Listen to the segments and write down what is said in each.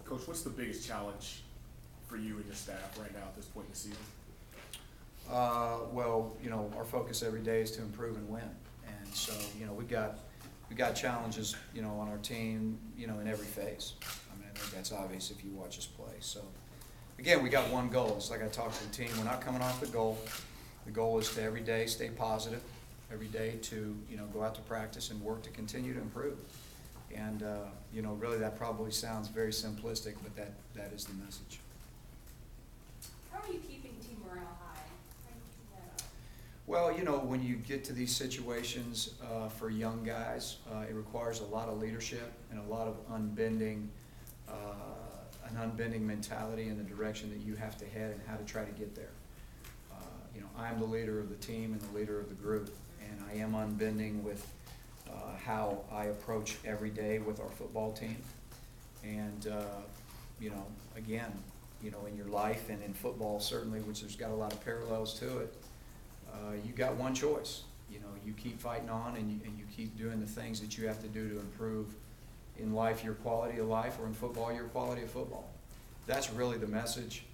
Coach, what's the biggest challenge for you and your staff right now at this point in the season? Well, our focus every day is to improve and win. And so, we got challenges, on our team, in every phase. I mean, I think that's obvious if you watch us play. So, again, we got one goal. It's like I talked to the team. We're not coming off the goal. The goal is to every day stay positive, every day to, go out to practice and work to continue to improve. And, really that probably sounds very simplistic, but that is the message. How are you keeping team morale high? How do you keep that up? Well, when you get to these situations for young guys, it requires a lot of leadership and a lot of an unbending mentality in the direction that you have to head and how to try to get there. I'm the leader of the team and the leader of the group, and I am unbending with how I approach every day with our football team. And, again, in your life and in football certainly, which there's got a lot of parallels to it, you got one choice. You keep fighting on and you keep doing the things that you have to do to improve in life your quality of life, or in football your quality of football. That's really the message.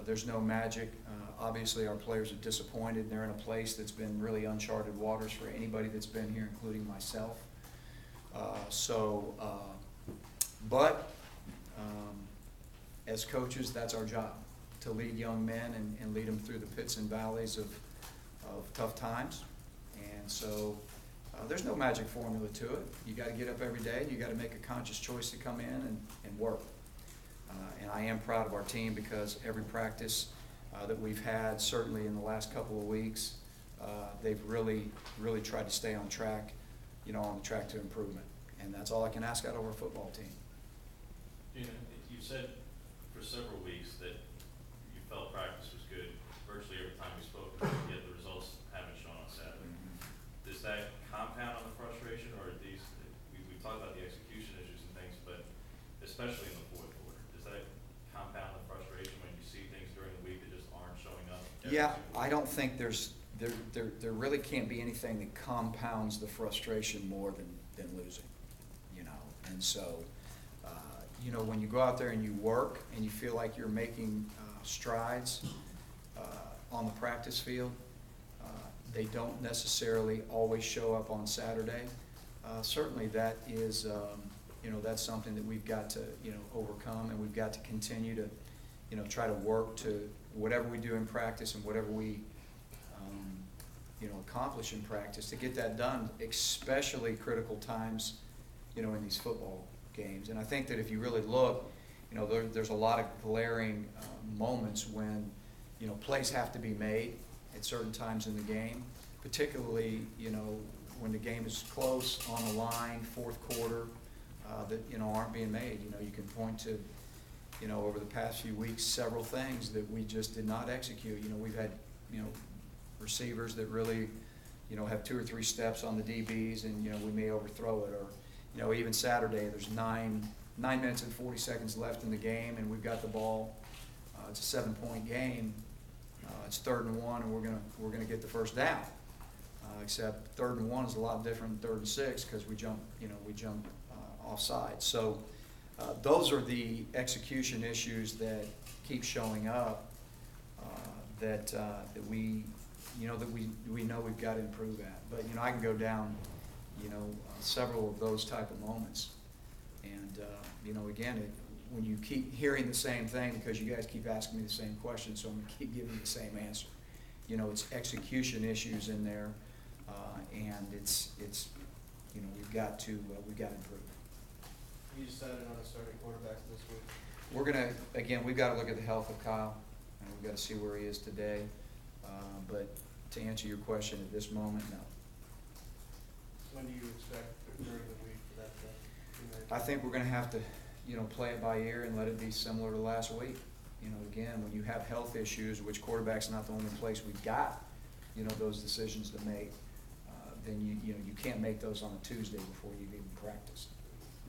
There's no magic. Obviously our players are disappointed. They're in a place that's been really uncharted waters for anybody that's been here, including myself. But as coaches, that's our job, to lead young men and lead them through the pits and valleys of tough times. And so there's no magic formula to it. You got to get up every day, and you got to make a conscious choice to come in and work. And I am proud of our team, because every practice that we've had, certainly in the last couple of weeks, they've really tried to stay on track, on the track to improvement. And that's all I can ask out of our football team. You said for several weeks that you felt practice was good virtually every time we spoke, yet the results haven't shown on Saturday. Mm-hmm. Does that compound on the frustration, or are these, we talked about the execution issues and things, but especially in the fourth quarter, does that compound the frustration when you see things during the week that just aren't showing up? Yeah, I don't think there really can't be anything that compounds the frustration more than losing, and so, when you go out there and you work and you feel like you're making strides on the practice field, they don't necessarily always show up on Saturday. Certainly that is, that's something that we've got to, overcome, and we've got to continue to, try to work to whatever we do in practice and whatever we, accomplish in practice to get that done, especially critical times, in these football games. And I think that if you really look, there's a lot of glaring moments when, plays have to be made at certain times in the game, particularly, when the game is close, on the line, fourth quarter, that, aren't being made. You can point to, over the past few weeks, several things that we just did not execute. We've had, receivers that really, have 2 or 3 steps on the DBs, and, we may overthrow it. Or, even Saturday, there's 9 minutes and 40 seconds left in the game, and we've got the ball. It's a 7-point game. It's 3rd and 1, and we're gonna get the first down. Except 3rd and 1 is a lot different than 3rd and 6, because we jump offside. So those are the execution issues that keep showing up that we know we've got to improve at. But I can go down several of those type of moments, and again, when you keep hearing the same thing, because you guys keep asking me the same question, so I'm going to keep giving you the same answer. It's execution issues in there, and it's we've got to improve. You decided on a starting quarterback this week? We're gonna we've got to look at the health of Kyle, and we've got to see where he is today. But to answer your question at this moment, no. When do you expect during the week for that to be made? I think we're going to have to, play it by ear and let it be similar to last week. Again, when you have health issues, which quarterback's not the only place we've got, those decisions to make, then you can't make those on a Tuesday before you've even practiced.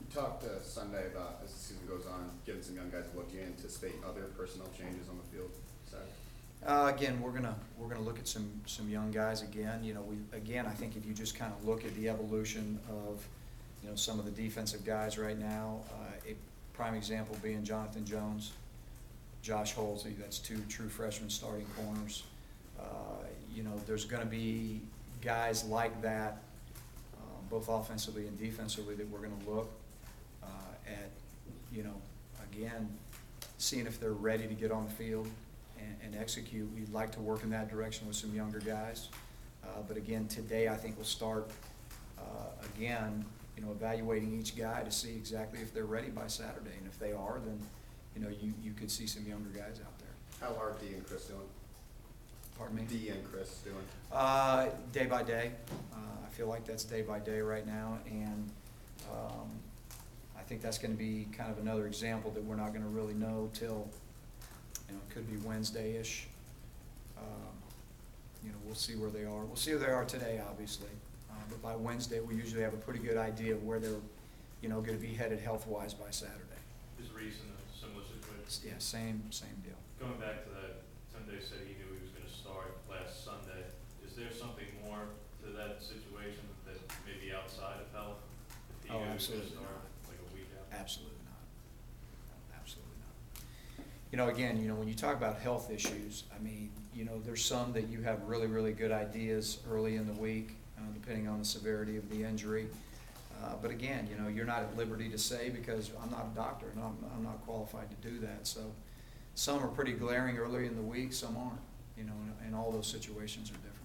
You talked Sunday about, as the season goes on, getting some young guys to look. Do you anticipate other personnel changes on the field Saturday? Again, we're gonna look at some young guys again. I think if you just kind of look at the evolution of some of the defensive guys right now, it prime example being Jonathan Jones, Josh Holsey, that's two true freshman starting corners. You know, there's gonna be guys like that, both offensively and defensively, that we're gonna look at, you know, again, seeing if they're ready to get on the field and execute. We'd like to work in that direction with some younger guys. But again, today I think we'll start, again, you know, evaluating each guy to see exactly if they're ready by Saturday. And if they are, then, you know, you could see some younger guys out there. How are Dee and Chris doing? Pardon me? Dee and Chris doing? Day by day. I feel like that's day by day right now, and I think that's gonna be kind of another example that we're not gonna really know till, you know, it could be Wednesday-ish. You know, we'll see where they are. We'll see where they are today, obviously. But by Wednesday, we usually have a pretty good idea of where they're, you know, gonna be headed health-wise by Saturday. Is Reese in a similar situation? Yeah, same deal. Going back to that, Tunde said he knew he was gonna start last Sunday. Is there something more to that situation that may be outside of health? If he Oh, knew he was gonna absolutely start not. like a week out? Absolutely not. Absolutely not. You know, again, you know, when you talk about health issues, I mean, you know, there's some that you have really, really good ideas early in the week, depending on the severity of the injury. But again, you know, you're not at liberty to say, because I'm not a doctor and I'm not qualified to do that. So some are pretty glaring early in the week, some aren't, you know, and all those situations are different.